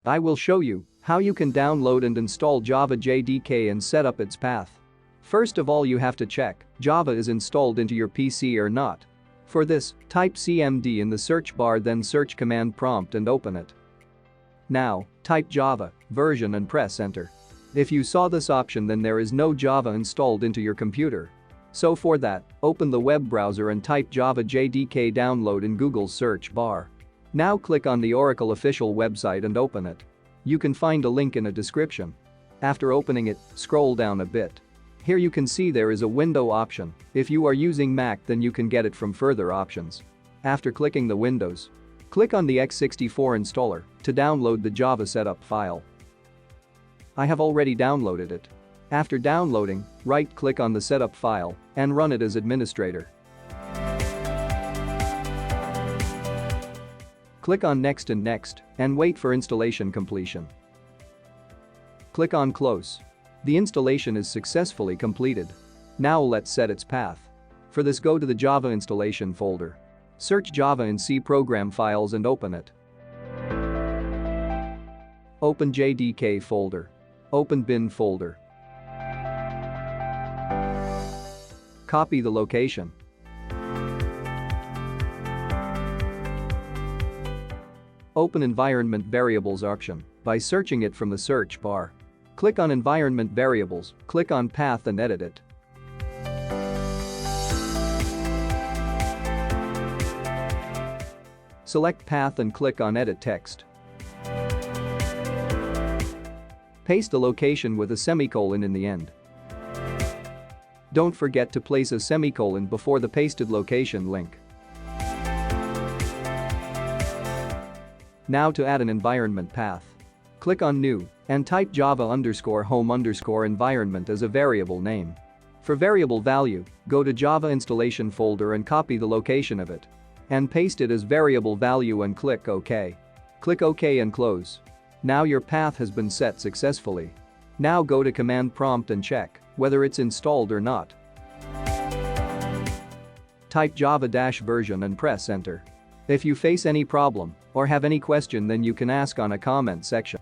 I will show you how you can download and install Java JDK and set up its path. First of all, you have to check Java is installed into your PC or not. For this, type CMD in the search bar, then search command prompt and open it. Now, type Java version and press enter. If you saw this option, then there is no Java installed into your computer. So for that, open the web browser and type Java JDK download in Google's search bar. Now click on the Oracle official website and open it. You can find a link in a description. After opening it, scroll down a bit. Here you can see there is a window option. If you are using Mac, then you can get it from further options. After clicking the windows, click on the x64 installer to download the Java setup file. I have already downloaded it. After downloading, right-click on the setup file and run it as administrator. Click on Next and wait for installation completion. Click on Close. The installation is successfully completed. Now let's set its path. For this, go to the Java installation folder. Search Java in C program files and open it. Open JDK folder. Open bin folder. Copy the location. Open Environment Variables option by searching it from the search bar. Click on Environment Variables, click on Path and edit it. Select Path and click on Edit Text. Paste the location with a semicolon in the end. Don't forget to place a semicolon before the pasted location link. Now to add an environment path. Click on New and type Java_home_environment as a variable name. For variable value, go to Java installation folder and copy the location of it. And paste it as variable value and click OK. Click OK and close. Now your path has been set successfully. Now go to command prompt and check whether it's installed or not. Type Java-version and press enter. If you face any problem or have any question, then you can ask on a comment section.